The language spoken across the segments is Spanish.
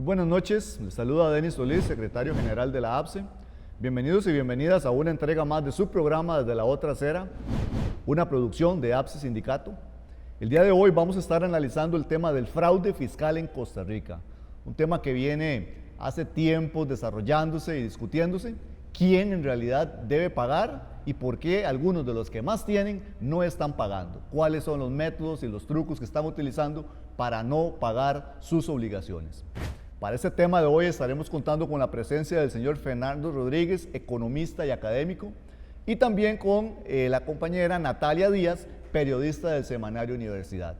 buenas noches, les saluda Denis Solís, secretario general de la APSE. Bienvenidos y bienvenidas a una entrega más de su programa Desde la Otra Acera, una producción de APSE Sindicato. El día de hoy vamos a estar analizando el tema del fraude fiscal en Costa Rica, un tema que viene hace tiempo desarrollándose y discutiéndose, quién en realidad debe pagar y por qué algunos de los que más tienen no están pagando, cuáles son los métodos y los trucos que están utilizando para no pagar sus obligaciones. Para este tema de hoy estaremos contando con la presencia del señor Fernando Rodríguez, economista y académico, y también con la compañera Natalia Díaz, periodista del semanario Universidad.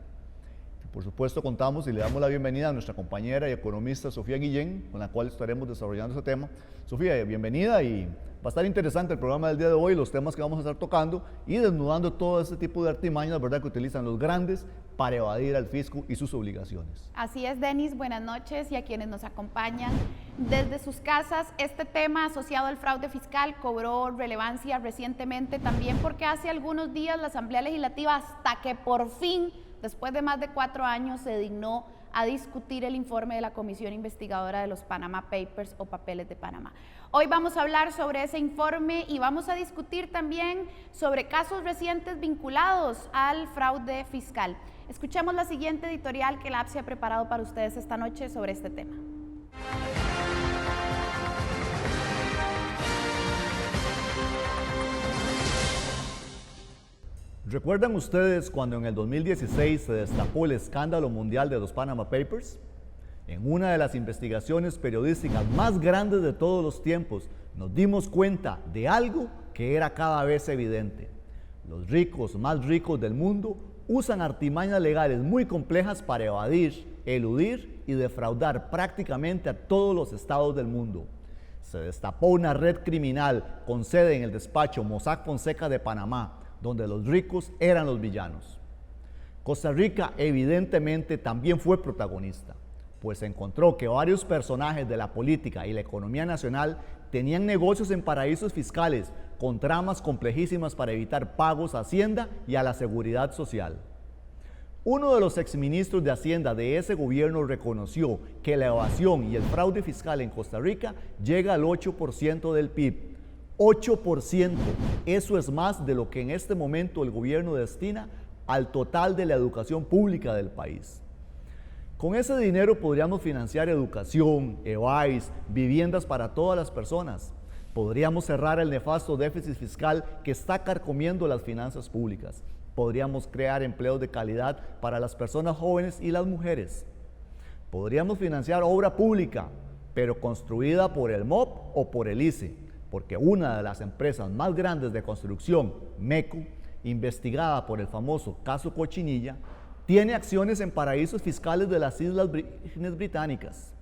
Por supuesto contamos y le damos la bienvenida a nuestra compañera y economista Sofía Guillén, con la cual estaremos desarrollando este tema. Sofía, bienvenida, y va a estar interesante el programa del día de hoy, los temas que vamos a estar tocando y desnudando todo este tipo de artimañas, ¿verdad?, que utilizan los grandes para evadir al fisco y sus obligaciones. Así es, Denis, buenas noches, y a quienes nos acompañan desde sus casas. Este tema asociado al fraude fiscal cobró relevancia recientemente también porque hace algunos días la Asamblea Legislativa, hasta que por fin, después de más de 4 años, se dignó a discutir el informe de la Comisión Investigadora de los Panama Papers o Papeles de Panamá. Hoy vamos a hablar sobre ese informe y vamos a discutir también sobre casos recientes vinculados al fraude fiscal. Escuchemos la siguiente editorial que la APSE ha preparado para ustedes esta noche sobre este tema. ¿Recuerdan ustedes cuando en el 2016 se destapó el escándalo mundial de los Panama Papers? En una de las investigaciones periodísticas más grandes de todos los tiempos, nos dimos cuenta de algo que era cada vez evidente. Los ricos más ricos del mundo usan artimañas legales muy complejas para evadir, eludir y defraudar prácticamente a todos los estados del mundo. Se destapó una red criminal con sede en el despacho Mossack Fonseca de Panamá, donde los ricos eran los villanos. Costa Rica evidentemente también fue protagonista, pues se encontró que varios personajes de la política y la economía nacional tenían negocios en paraísos fiscales con tramas complejísimas para evitar pagos a Hacienda y a la Seguridad Social. Uno de los exministros de Hacienda de ese gobierno reconoció que la evasión y el fraude fiscal en Costa Rica llega al 8% del PIB. 8%, eso es más de lo que en este momento el gobierno destina al total de la educación pública del país. Con ese dinero podríamos financiar educación, EVAIS, viviendas para todas las personas. Podríamos cerrar el nefasto déficit fiscal que está carcomiendo las finanzas públicas. Podríamos crear empleos de calidad para las personas jóvenes y las mujeres. Podríamos financiar obra pública, pero construida por el MOP o por el ICE, porque una de las empresas más grandes de construcción, MECO, investigada por el famoso caso Cochinilla, tiene acciones en paraísos fiscales de las Islas Vírgenes Británicas.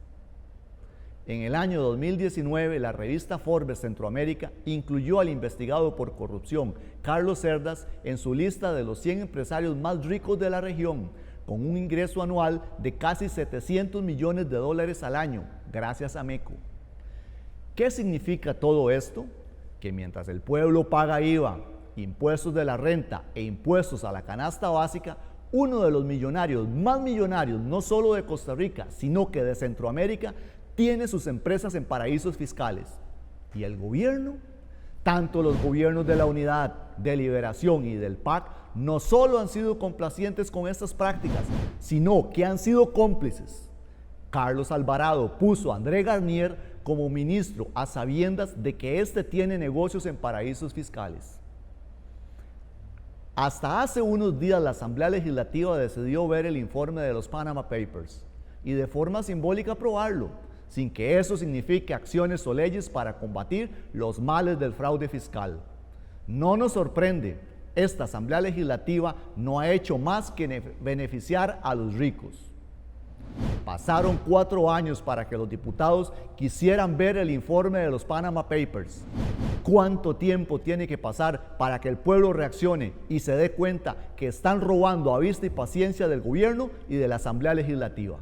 En el año 2019, la revista Forbes Centroamérica incluyó al investigado por corrupción Carlos Cerdas en su lista de los 100 empresarios más ricos de la región, con un ingreso anual de casi $700 millones al año, gracias a MECO. ¿Qué significa todo esto? Que mientras el pueblo paga IVA, impuestos de la renta e impuestos a la canasta básica, uno de los millonarios más millonarios, no solo de Costa Rica, sino que de Centroamérica, tiene sus empresas en paraísos fiscales. ¿Y el gobierno? Tanto los gobiernos de la Unidad, de Liberación y del PAC no solo han sido complacientes con estas prácticas, sino que han sido cómplices. Carlos Alvarado puso a André Garnier como ministro a sabiendas de que éste tiene negocios en paraísos fiscales. Hasta hace unos días la Asamblea Legislativa decidió ver el informe de los Panama Papers y de forma simbólica aprobarlo, sin que eso signifique acciones o leyes para combatir los males del fraude fiscal. No nos sorprende, esta Asamblea Legislativa no ha hecho más que beneficiar a los ricos. Pasaron 4 años para que los diputados quisieran ver el informe de los Panama Papers. ¿Cuánto tiempo tiene que pasar para que el pueblo reaccione y se dé cuenta que están robando a vista y paciencia del gobierno y de la Asamblea Legislativa?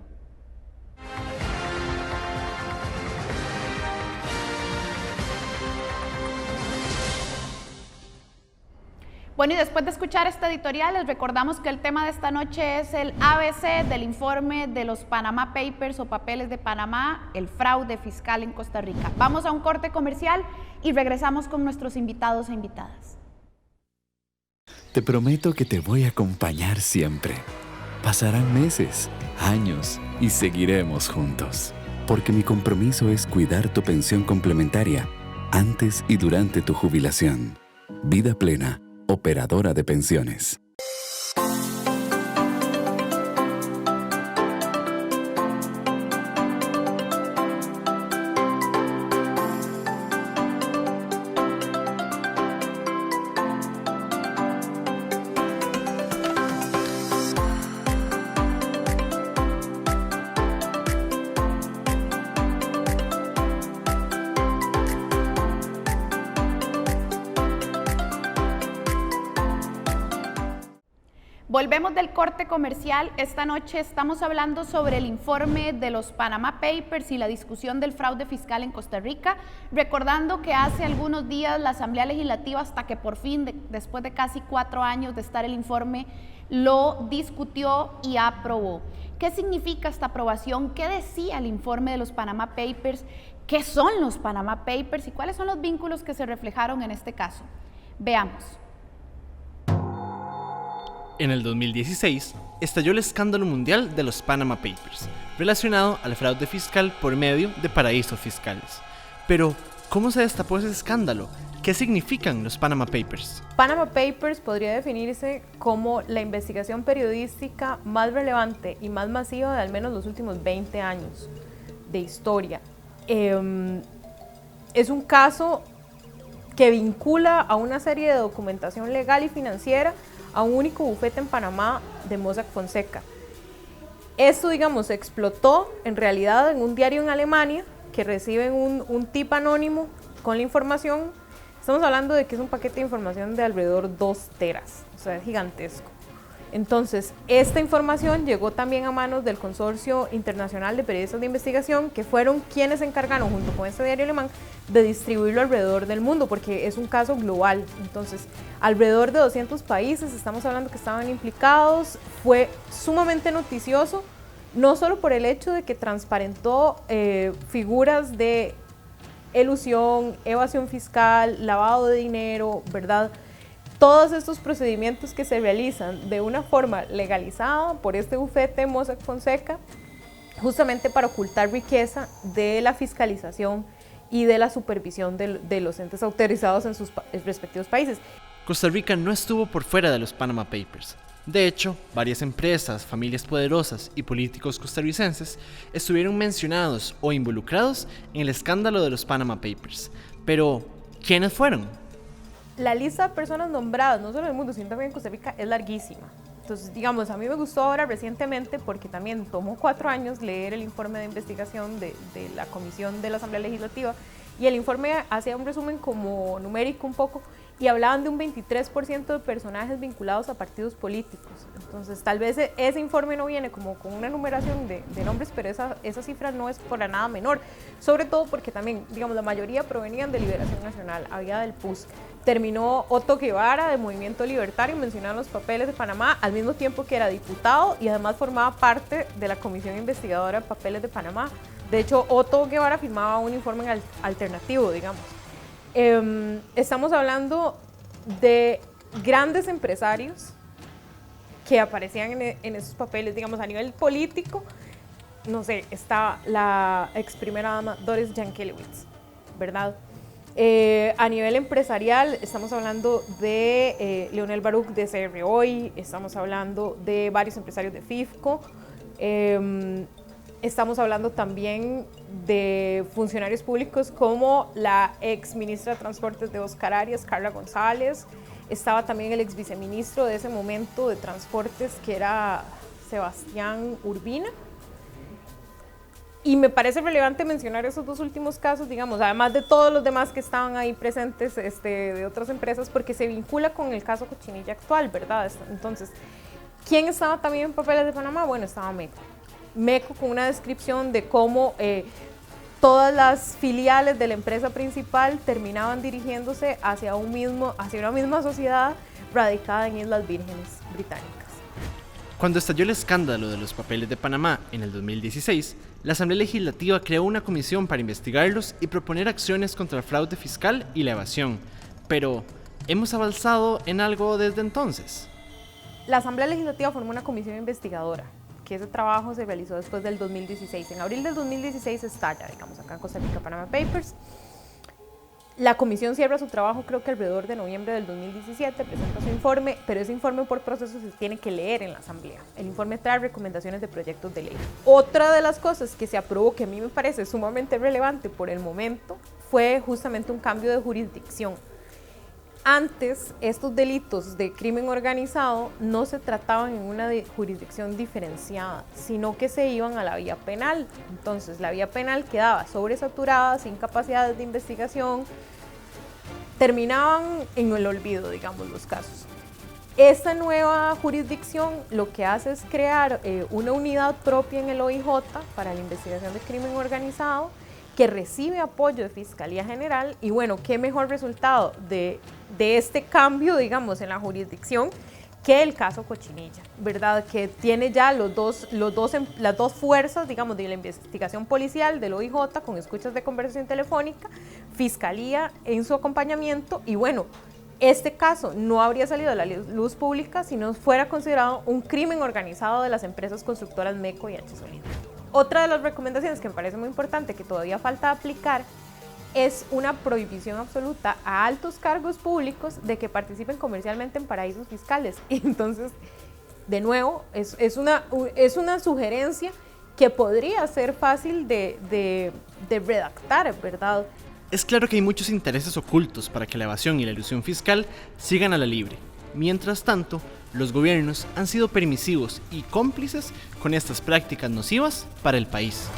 Bueno, y después de escuchar este editorial, les recordamos que el tema de esta noche es el ABC del informe de los Panama Papers o papeles de Panamá, el fraude fiscal en Costa Rica. Vamos a un corte comercial y regresamos con nuestros invitados e invitadas. Te prometo que te voy a acompañar siempre. Pasarán meses, años y seguiremos juntos. Porque mi compromiso es cuidar tu pensión complementaria antes y durante tu jubilación. Vida Plena, operadora de pensiones. Volvemos del corte comercial. Esta noche estamos hablando sobre el informe de los Panama Papers y la discusión del fraude fiscal en Costa Rica, recordando que hace algunos días la Asamblea Legislativa, hasta que por fin, después de casi 4 años de estar el informe, lo discutió y aprobó. ¿Qué significa esta aprobación? ¿Qué decía el informe de los Panama Papers? ¿Qué son los Panama Papers y cuáles son los vínculos que se reflejaron en este caso? Veamos. En el 2016, estalló el escándalo mundial de los Panama Papers, relacionado al fraude fiscal por medio de paraísos fiscales. Pero, ¿cómo se destapó ese escándalo? ¿Qué significan los Panama Papers? Panama Papers podría definirse como la investigación periodística más relevante y más masiva de al menos los últimos 20 años de historia. Es un caso que vincula a una serie de documentación legal y financiera a un único bufete en Panamá de Mossack Fonseca. Esto, digamos, explotó en realidad en un diario en Alemania que reciben un tip anónimo con la información. Estamos hablando de que es un paquete de información de alrededor de 2 teras, o sea, es gigantesco. Entonces, esta información llegó también a manos del Consorcio Internacional de Periodistas de Investigación, que fueron quienes se encargaron, junto con este diario alemán, de distribuirlo alrededor del mundo, porque es un caso global. Entonces, alrededor de 200 países, estamos hablando que estaban implicados. Fue sumamente noticioso, no solo por el hecho de que transparentó figuras de elusión, evasión fiscal, lavado de dinero, ¿verdad? Todos estos procedimientos que se realizan de una forma legalizada por este bufete Mossack Fonseca, justamente para ocultar riqueza de la fiscalización y de la supervisión de los entes autorizados en sus respectivos países. Costa Rica no estuvo por fuera de los Panama Papers. De hecho, varias empresas, familias poderosas y políticos costarricenses estuvieron mencionados o involucrados en el escándalo de los Panama Papers. Pero, ¿quiénes fueron? La lista de personas nombradas, no solo en el mundo, sino también en Costa Rica, es larguísima. Entonces, digamos, a mí me gustó ahora recientemente, porque también tomó 4 años leer el informe de investigación de la Comisión de la Asamblea Legislativa, y el informe hacía un resumen como numérico un poco, y hablaban de un 23% de personajes vinculados a partidos políticos. Entonces, tal vez ese informe no viene como con una numeración de nombres, pero esa cifra no es para nada menor, sobre todo porque también, digamos, la mayoría provenían de Liberación Nacional, había del PUS. Terminó Otto Guevara, del Movimiento Libertario, mencionaban los papeles de Panamá, al mismo tiempo que era diputado y además formaba parte de la Comisión Investigadora de Papeles de Panamá. De hecho, Otto Guevara firmaba un informe alternativo, digamos. Estamos hablando de grandes empresarios que aparecían en esos papeles, digamos, a nivel político. No sé, está la ex primera dama Doris Yankelewicz, ¿verdad? A nivel empresarial, estamos hablando de Leonel Baruch de CR Hoy, estamos hablando de varios empresarios de FIFCO, estamos hablando también de funcionarios públicos como la ex ministra de Transportes de Oscar Arias, Carla González. Estaba también el ex viceministro de ese momento de Transportes, que era Sebastián Urbina. Y me parece relevante mencionar esos 2 últimos casos, digamos, además de todos los demás que estaban ahí presentes de otras empresas, porque se vincula con el caso Cochinilla actual, ¿verdad? Entonces, ¿quién estaba también en papeles de Panamá? Bueno, estaba MECO con una descripción de cómo todas las filiales de la empresa principal terminaban dirigiéndose hacia una misma sociedad radicada en Islas Vírgenes Británicas. Cuando estalló el escándalo de los papeles de Panamá en el 2016, la Asamblea Legislativa creó una comisión para investigarlos y proponer acciones contra el fraude fiscal y la evasión. Pero, ¿hemos avanzado en algo desde entonces? La Asamblea Legislativa formó una comisión investigadora, que ese trabajo se realizó después del 2016. En abril del 2016 estalla, digamos, acá en Costa Rica, Panama Papers. La comisión cierra su trabajo creo que alrededor de noviembre del 2017, presenta su informe, pero ese informe por proceso se tiene que leer en la Asamblea. El informe trae recomendaciones de proyectos de ley. Otra de las cosas que se aprobó, que a mí me parece sumamente relevante por el momento, fue justamente un cambio de jurisdicción. Antes, estos delitos de crimen organizado no se trataban en una jurisdicción diferenciada, sino que se iban a la vía penal. Entonces, la vía penal quedaba sobresaturada, sin capacidades de investigación, terminaban en el olvido, digamos, los casos. Esta nueva jurisdicción lo que hace es crear una unidad propia en el OIJ para la investigación de crimen organizado, que recibe apoyo de Fiscalía General, y bueno, qué mejor resultado de este cambio, digamos, en la jurisdicción que el caso Cochinilla, ¿verdad? Que tiene ya las dos fuerzas, digamos, de la investigación policial del OIJ con escuchas de conversación telefónica, Fiscalía en su acompañamiento, y bueno, este caso no habría salido a la luz pública si no fuera considerado un crimen organizado de las empresas constructoras MECO y H. Solís. Otra de las recomendaciones que me parece muy importante, que todavía falta aplicar, es una prohibición absoluta a altos cargos públicos de que participen comercialmente en paraísos fiscales. Entonces, de nuevo, es una sugerencia que podría ser fácil de redactar, ¿verdad? Es claro que hay muchos intereses ocultos para que la evasión y la elusión fiscal sigan a la libre. Mientras tanto, los gobiernos han sido permisivos y cómplices con estas prácticas nocivas para el país.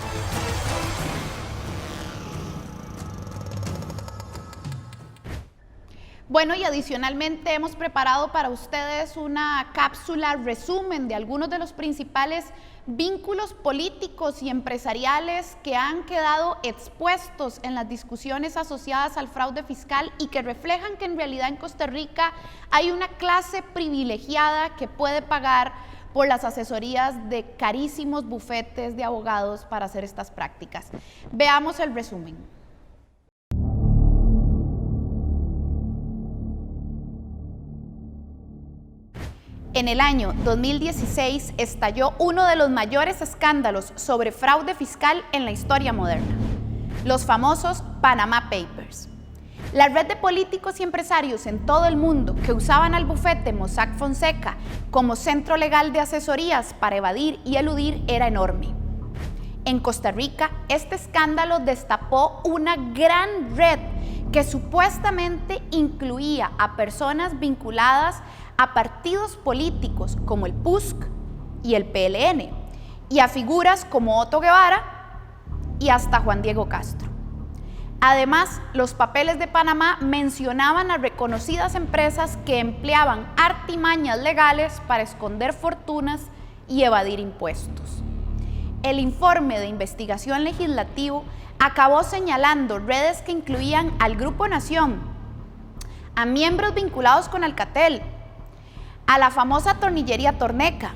Bueno, y adicionalmente hemos preparado para ustedes una cápsula resumen de algunos de los principales vínculos políticos y empresariales que han quedado expuestos en las discusiones asociadas al fraude fiscal y que reflejan que en realidad en Costa Rica hay una clase privilegiada que puede pagar por las asesorías de carísimos bufetes de abogados para hacer estas prácticas. Veamos el resumen. En el año 2016 estalló uno de los mayores escándalos sobre fraude fiscal en la historia moderna, los famosos Panama Papers. La red de políticos y empresarios en todo el mundo que usaban al bufete Mossack Fonseca como centro legal de asesorías para evadir y eludir era enorme. En Costa Rica, este escándalo destapó una gran red que supuestamente incluía a personas vinculadas a partidos políticos como el PUSC y el PLN, y a figuras como Otto Guevara y hasta Juan Diego Castro. Además, los papeles de Panamá mencionaban a reconocidas empresas que empleaban artimañas legales para esconder fortunas y evadir impuestos. El informe de investigación legislativo acabó señalando redes que incluían al Grupo Nación, a miembros vinculados con Alcatel, a la famosa tornillería Torneca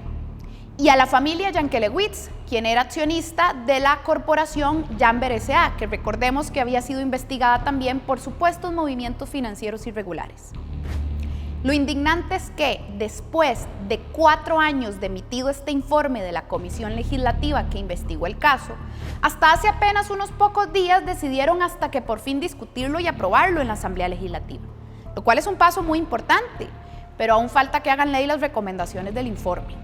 y a la familia Yankelewicz, quien era accionista de la corporación Jamber S.A., que recordemos que había sido investigada también por supuestos movimientos financieros irregulares. Lo indignante es que después de 4 años de emitido este informe de la comisión legislativa que investigó el caso, hasta hace apenas unos pocos días decidieron hasta que por fin discutirlo y aprobarlo en la Asamblea Legislativa, lo cual es un paso muy importante, pero aún falta que hagan ley las recomendaciones del informe.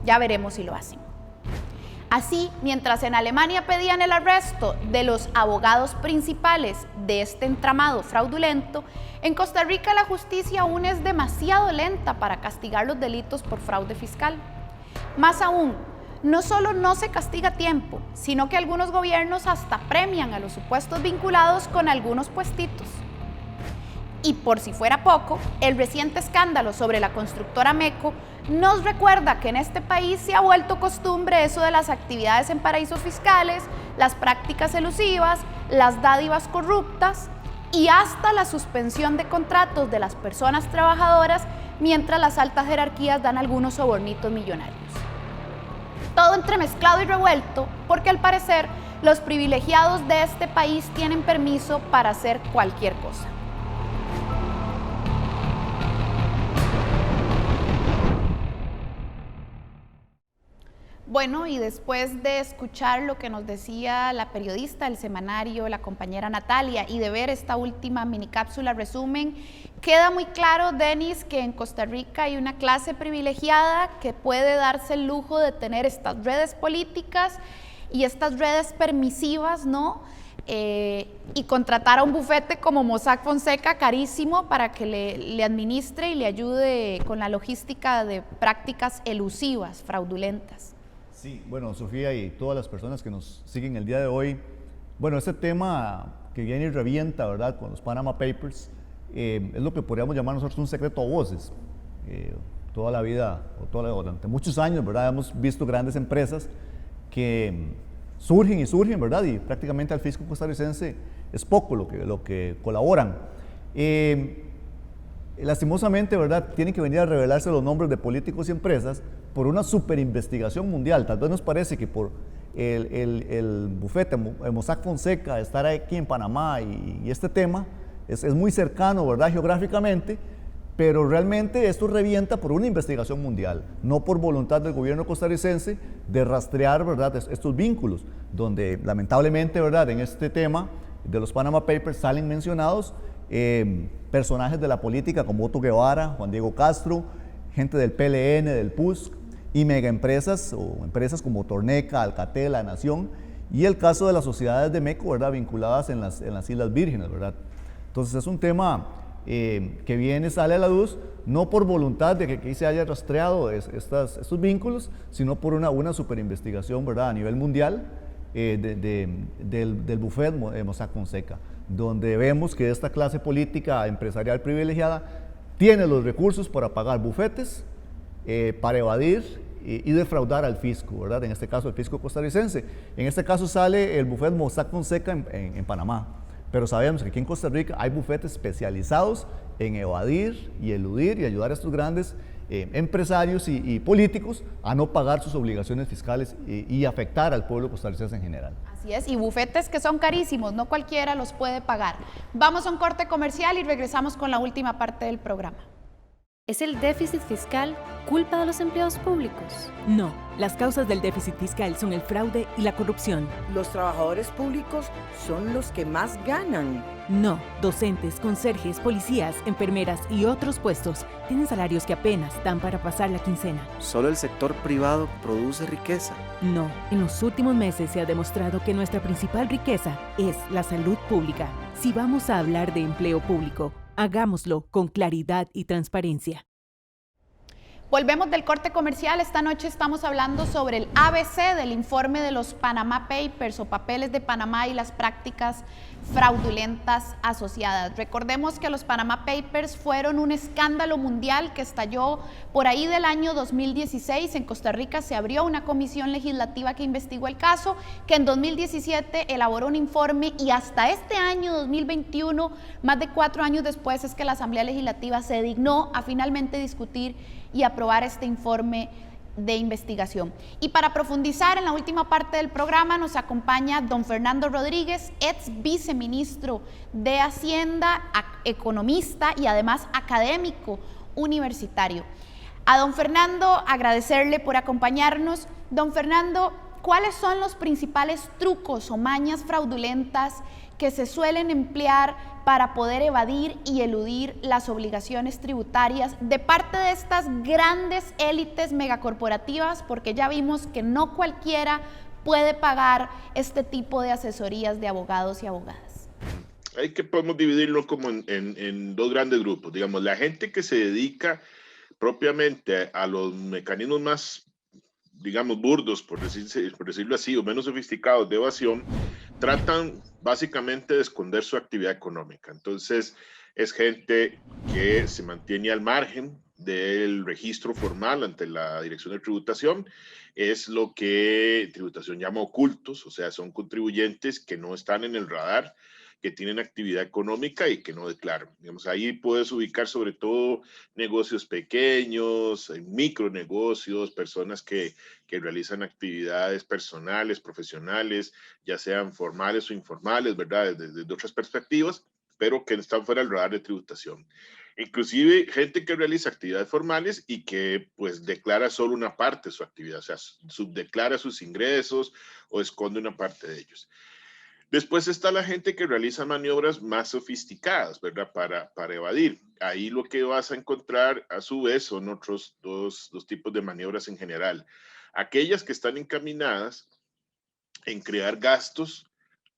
Ya veremos si lo hacen. Así, mientras en Alemania pedían el arresto de los abogados principales de este entramado fraudulento, en Costa Rica la justicia aún es demasiado lenta para castigar los delitos por fraude fiscal. Más aún, no solo no se castiga a tiempo, sino que algunos gobiernos hasta premian a los supuestos vinculados con algunos puestitos. Y por si fuera poco, el reciente escándalo sobre la constructora MECO nos recuerda que en este país se ha vuelto costumbre eso de las actividades en paraísos fiscales, las prácticas elusivas, las dádivas corruptas y hasta la suspensión de contratos de las personas trabajadoras mientras las altas jerarquías dan algunos sobornitos millonarios. Todo entremezclado y revuelto porque al parecer los privilegiados de este país tienen permiso para hacer cualquier cosa. Bueno, y después de escuchar lo que nos decía la periodista del semanario, la compañera Natalia, y de ver esta última mini cápsula resumen, queda muy claro, Denis, que en Costa Rica hay una clase privilegiada que puede darse el lujo de tener estas redes políticas y estas redes permisivas, ¿no? Y contratar a un bufete como Mossack Fonseca carísimo para que le administre y le ayude con la logística de prácticas elusivas, fraudulentas. Sí, bueno, Sofía y todas las personas que nos siguen el día de hoy, bueno, este tema que viene y revienta, ¿verdad?, con los Panama Papers, es lo que podríamos llamar nosotros un secreto a voces. Toda la vida, durante muchos años, ¿verdad?, hemos visto grandes empresas que surgen, ¿verdad?, y prácticamente al fisco costarricense es poco lo que colaboran. Lastimosamente, ¿verdad?, tienen que venir a revelarse los nombres de políticos y empresas por una superinvestigación mundial. Tal vez nos parece que por el bufete Mossack Fonseca estar aquí en Panamá y este tema es muy cercano, ¿verdad?, geográficamente, pero realmente esto revienta por una investigación mundial, no por voluntad del gobierno costarricense de rastrear, ¿verdad?, estos vínculos, donde lamentablemente, ¿verdad?, en este tema de los Panama Papers salen mencionados personajes de la política como Otto Guevara, Juan Diego Castro, gente del PLN, del PUSC, y megaempresas o empresas como Torneca, Alcatel, La Nación, y el caso de las sociedades de MECO, ¿verdad?, vinculadas en las Islas Vírgenes, ¿verdad? Entonces es un tema que sale a la luz, no por voluntad de que aquí se haya rastreado estos vínculos, sino por una superinvestigación, ¿verdad?, a nivel mundial del bufete Mossack Fonseca, donde vemos que esta clase política empresarial privilegiada tiene los recursos para pagar bufetes, para evadir y defraudar al fisco, ¿verdad?, en este caso el fisco costarricense. En este caso sale el bufete Mossack Fonseca en Panamá, pero sabemos que aquí en Costa Rica hay bufetes especializados en evadir y eludir y ayudar a estos grandes empresarios y políticos a no pagar sus obligaciones fiscales y afectar al pueblo costarricense en general. Así es, y bufetes que son carísimos, no cualquiera los puede pagar. Vamos a un corte comercial y regresamos con la última parte del programa. ¿Es el déficit fiscal culpa de los empleados públicos? No, las causas del déficit fiscal son el fraude y la corrupción. Los trabajadores públicos son los que más ganan. No, docentes, conserjes, policías, enfermeras y otros puestos tienen salarios que apenas dan para pasar la quincena. Solo el sector privado produce riqueza. No, en los últimos meses se ha demostrado que nuestra principal riqueza es la salud pública. Si vamos a hablar de empleo público, hagámoslo con claridad y transparencia. Volvemos del corte comercial. Esta noche estamos hablando sobre el ABC del informe de los Panama Papers o papeles de Panamá y las prácticas fraudulentas asociadas. Recordemos que los Panama Papers fueron un escándalo mundial que estalló por ahí del año 2016. En Costa Rica se abrió una comisión legislativa que investigó el caso, que en 2017 elaboró un informe y hasta este año 2021, más de 4 años después, es que la Asamblea Legislativa se dignó a finalmente discutir y aprobar este informe de investigación. Y para profundizar en la última parte del programa nos acompaña don Fernando Rodríguez, ex viceministro de Hacienda, economista y además académico universitario. A don Fernando, agradecerle por acompañarnos. Don Fernando, ¿cuáles son los principales trucos o mañas fraudulentas que se suelen emplear para poder evadir y eludir las obligaciones tributarias de parte de estas grandes élites megacorporativas? Porque ya vimos que no cualquiera puede pagar este tipo de asesorías de abogados y abogadas. Hay que podemos dividirlo como en dos grandes grupos. Digamos, la gente que se dedica propiamente a los mecanismos más, digamos, burdos, por decirlo así, o menos sofisticados de evasión, tratan básicamente de esconder su actividad económica. Entonces, es gente que se mantiene al margen del registro formal ante la Dirección de Tributación. Es lo que Tributación llama ocultos, o sea, son contribuyentes que no están en el radar, que tienen actividad económica y que no declaran. Digamos, ahí puedes ubicar sobre todo negocios pequeños, micronegocios, personas que realizan actividades personales, profesionales, ya sean formales o informales, ¿verdad? Desde otras perspectivas, pero que están fuera del radar de tributación. Inclusive gente que realiza actividades formales y que pues declara solo una parte de su actividad, o sea, subdeclara sus ingresos o esconde una parte de ellos. Después está la gente que realiza maniobras más sofisticadas, ¿verdad? Para evadir. Ahí lo que vas a encontrar a su vez son otros dos tipos de maniobras en general. Aquellas que están encaminadas en crear gastos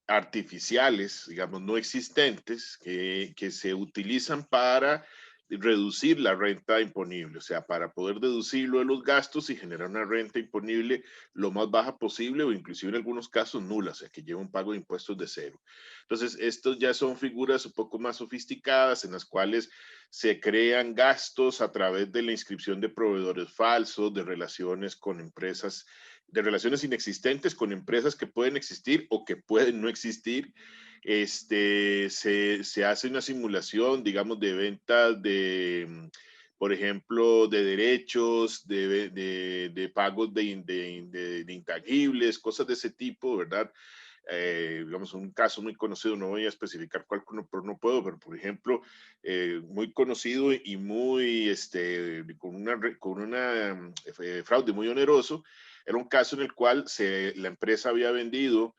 artificiales, digamos, no existentes, que se utilizan para reducir la renta imponible, o sea, para poder deducirlo de los gastos y generar una renta imponible lo más baja posible o inclusive en algunos casos nula, o sea, que lleva un pago de impuestos de cero. Entonces, estos ya son figuras un poco más sofisticadas en las cuales se crean gastos a través de la inscripción de proveedores falsos, de relaciones con empresas, de relaciones inexistentes con empresas que pueden existir o que pueden no existir. Se hace una simulación, digamos, de ventas de, por ejemplo, de derechos, de pagos de intangibles, cosas de ese tipo, ¿verdad? Digamos, un caso muy conocido, no voy a especificar cuál, no puedo, pero por ejemplo, muy conocido y muy, con una fraude muy oneroso, era un caso en el cual la empresa había vendido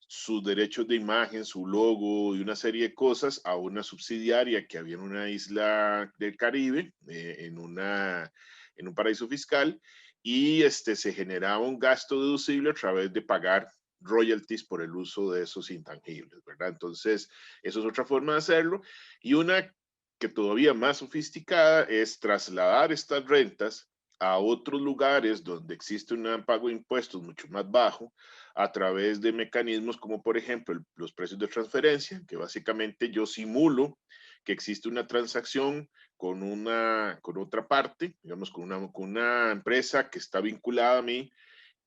sus derechos de imagen, su logo y una serie de cosas a una subsidiaria que había en una isla del Caribe, en un paraíso fiscal, y se generaba un gasto deducible a través de pagar royalties por el uso de esos intangibles, ¿verdad? Entonces, eso es otra forma de hacerlo. Y una que todavía más sofisticada es trasladar estas rentas a otros lugares donde existe un pago de impuestos mucho más bajo a través de mecanismos como, por ejemplo, los precios de transferencia, que básicamente yo simulo que existe una transacción con otra parte, digamos, con una empresa que está vinculada a mí,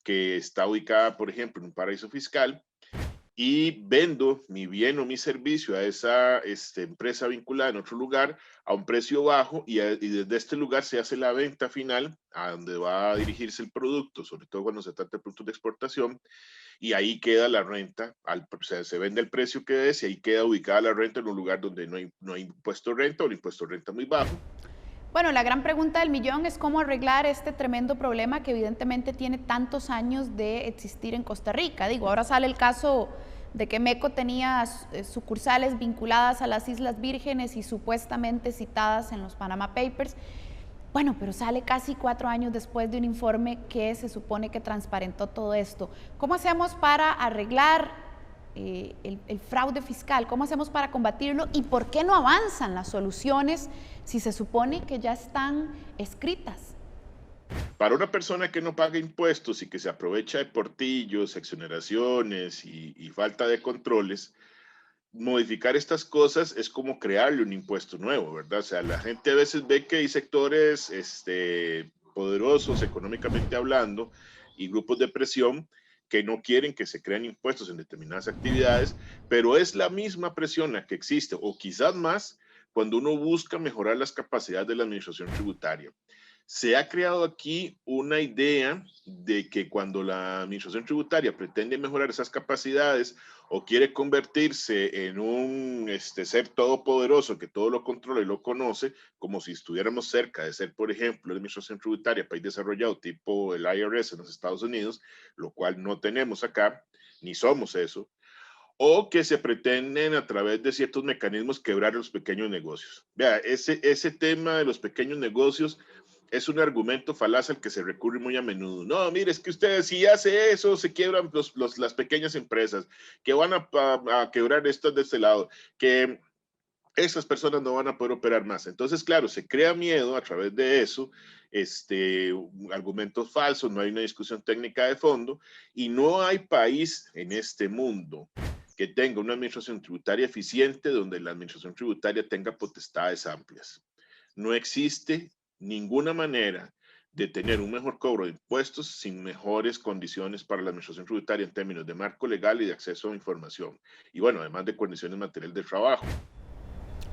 que está ubicada, por ejemplo, en un paraíso fiscal, y vendo mi bien o mi servicio a esa empresa vinculada en otro lugar a un precio bajo y desde este lugar se hace la venta final a donde va a dirigirse el producto, sobre todo cuando se trata de productos de exportación, y ahí queda la renta, o sea, se vende el precio que es y ahí queda ubicada la renta en un lugar donde no hay impuesto de renta o el impuesto de renta muy bajo. Bueno, la gran pregunta del millón es cómo arreglar este tremendo problema que evidentemente tiene tantos años de existir en Costa Rica. Digo, ahora sale el caso de que MECO tenía sucursales vinculadas a las Islas Vírgenes y supuestamente citadas en los Panama Papers. Bueno, pero sale casi 4 años después de un informe que se supone que transparentó todo esto. ¿Cómo hacemos para arreglar el fraude fiscal? ¿Cómo hacemos para combatirlo? ¿Y por qué no avanzan las soluciones si se supone que ya están escritas? Para una persona que no paga impuestos y que se aprovecha de portillos, exoneraciones y falta de controles, modificar estas cosas es como crearle un impuesto nuevo, ¿verdad? O sea, la gente a veces ve que hay sectores poderosos económicamente hablando y grupos de presión que no quieren que se creen impuestos en determinadas actividades, pero es la misma presión la que existe, o quizás más, cuando uno busca mejorar las capacidades de la administración tributaria. Se ha creado aquí una idea de que cuando la administración tributaria pretende mejorar esas capacidades o quiere convertirse en un ser todopoderoso que todo lo controla y lo conoce, como si estuviéramos cerca de ser, por ejemplo, la administración tributaria país desarrollado tipo el IRS en los Estados Unidos, lo cual no tenemos acá, ni somos eso, o que se pretenden a través de ciertos mecanismos quebrar los pequeños negocios. Vea, ese tema de los pequeños negocios es un argumento falaz al que se recurre muy a menudo. No, mire, es que ustedes si hace eso, se quiebran las pequeñas empresas, que van a quebrar estas de este lado, que esas personas no van a poder operar más. Entonces, claro, se crea miedo a través de eso, argumentos falsos, no hay una discusión técnica de fondo, y no hay país en este mundo que tenga una administración tributaria eficiente donde la administración tributaria tenga potestades amplias. No existe ninguna manera de tener un mejor cobro de impuestos sin mejores condiciones para la administración tributaria en términos de marco legal y de acceso a información. Y bueno, además de condiciones materiales de trabajo.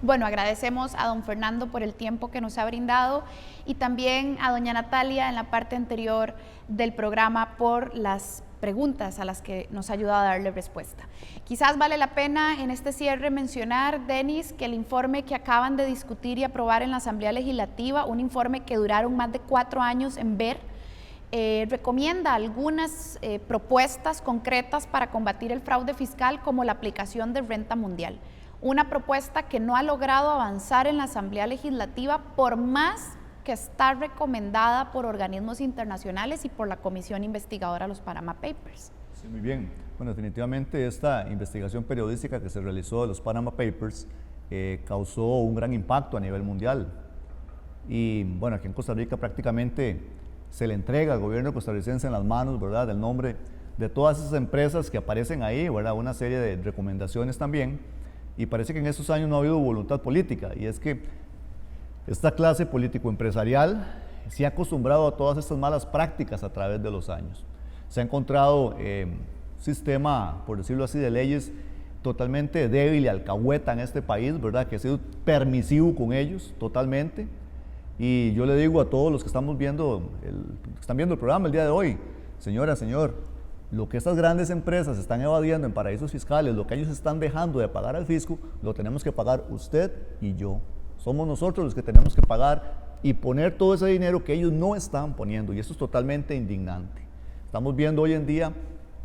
Bueno, agradecemos a don Fernando por el tiempo que nos ha brindado y también a doña Natalia en la parte anterior del programa por las preguntas a las que nos ha ayudado a darle respuesta. Quizás vale la pena en este cierre mencionar, Denis, que el informe que acaban de discutir y aprobar en la Asamblea Legislativa, un informe que duraron más de 4 años en ver, recomienda algunas propuestas concretas para combatir el fraude fiscal, como la aplicación de renta mundial. Una propuesta que no ha logrado avanzar en la Asamblea Legislativa por más que está recomendada por organismos internacionales y por la Comisión Investigadora de los Panama Papers. Sí, muy bien. Bueno, definitivamente esta investigación periodística que se realizó de los Panama Papers causó un gran impacto a nivel mundial. Y bueno, aquí en Costa Rica prácticamente se le entrega al gobierno costarricense en las manos, ¿verdad?, el nombre de todas esas empresas que aparecen ahí, ¿verdad?, una serie de recomendaciones también. Y parece que en estos años no ha habido voluntad política, y es que esta clase político-empresarial se ha acostumbrado a todas estas malas prácticas a través de los años. Se ha encontrado un sistema, por decirlo así, de leyes totalmente débil y alcahueta en este país, ¿verdad?, que ha sido permisivo con ellos totalmente. Y yo le digo a todos los que estamos viendo, están viendo el programa el día de hoy, señora, señor, lo que estas grandes empresas están evadiendo en paraísos fiscales, lo que ellos están dejando de pagar al fisco, lo tenemos que pagar usted y yo. Somos nosotros los que tenemos que pagar y poner todo ese dinero que ellos no están poniendo, y esto es totalmente indignante. Estamos viendo hoy en día,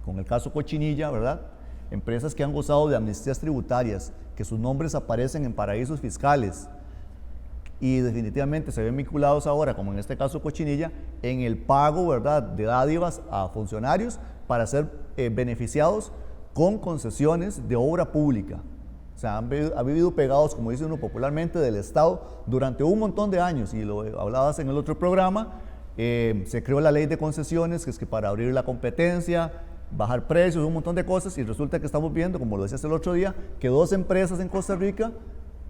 con el caso Cochinilla, ¿verdad?, empresas que han gozado de amnistías tributarias, que sus nombres aparecen en paraísos fiscales y definitivamente se ven vinculados ahora, como en este caso Cochinilla, en el pago, ¿verdad?, de dádivas a funcionarios para ser beneficiados con concesiones de obra pública. O sea, han vivido pegados, como dice uno popularmente, del Estado durante un montón de años, y lo hablabas en el otro programa. Se creó la ley de concesiones, que es que para abrir la competencia, bajar precios, un montón de cosas, y resulta que estamos viendo, como lo decías el otro día, que 2 empresas en Costa Rica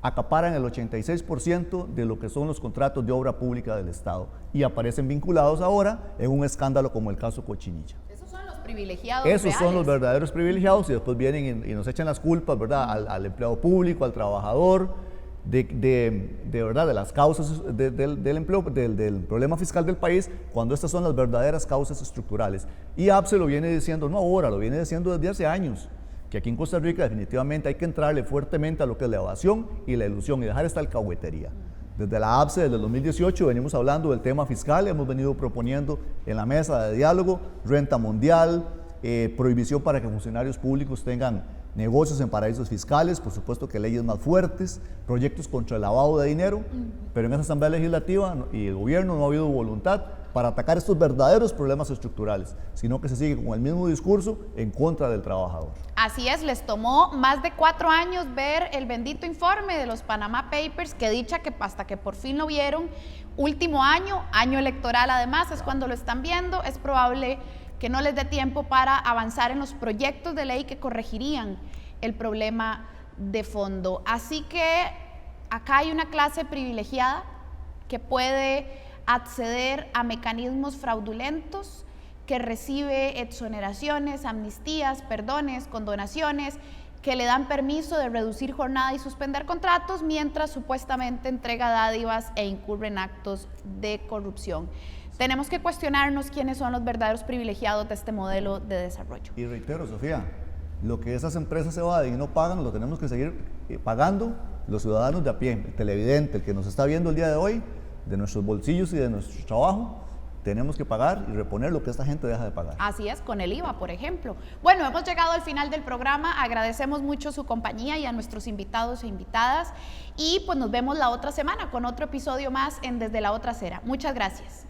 acaparan el 86% de lo que son los contratos de obra pública del Estado y aparecen vinculados ahora en un escándalo como el caso Cochinilla. Esos son los privilegiados Esos reales. son los verdaderos privilegiados, y después vienen y nos echan las culpas, ¿verdad?, al empleado público, al trabajador, de verdad, de las causas del empleo, del problema fiscal del país, cuando estas son las verdaderas causas estructurales. Y APSE lo viene diciendo, no ahora, lo viene diciendo desde hace años, que aquí en Costa Rica definitivamente hay que entrarle fuertemente a lo que es la evasión y la ilusión y dejar esta alcahuetería. Desde la APSE, desde el 2018, venimos hablando del tema fiscal, hemos venido proponiendo en la mesa de diálogo renta mundial, prohibición para que funcionarios públicos tengan negocios en paraísos fiscales, por supuesto que leyes más fuertes, proyectos contra el lavado de dinero, pero en esa Asamblea Legislativa y el gobierno no ha habido voluntad para atacar estos verdaderos problemas estructurales, sino que se sigue con el mismo discurso en contra del trabajador. Así es, les tomó más de 4 años ver el bendito informe de los Panama Papers, que dicha que hasta que por fin lo vieron, último año electoral además, es cuando lo están viendo, es probable que no les dé tiempo para avanzar en los proyectos de ley que corregirían el problema de fondo. Así que acá hay una clase privilegiada que puede acceder a mecanismos fraudulentos, que recibe exoneraciones, amnistías, perdones, condonaciones, que le dan permiso de reducir jornada y suspender contratos, mientras supuestamente entrega dádivas e incurre en actos de corrupción. Tenemos que cuestionarnos quiénes son los verdaderos privilegiados de este modelo de desarrollo. Y reitero, Sofía, lo que esas empresas evaden y no pagan, lo tenemos que seguir pagando los ciudadanos de a pie, el televidente, el que nos está viendo el día de hoy, de nuestros bolsillos y de nuestro trabajo. Tenemos que pagar y reponer lo que esta gente deja de pagar. Así es, con el IVA, por ejemplo. Bueno, hemos llegado al final del programa, agradecemos mucho su compañía y a nuestros invitados e invitadas, y pues nos vemos la otra semana con otro episodio más en Desde la Otra Acera. Muchas gracias.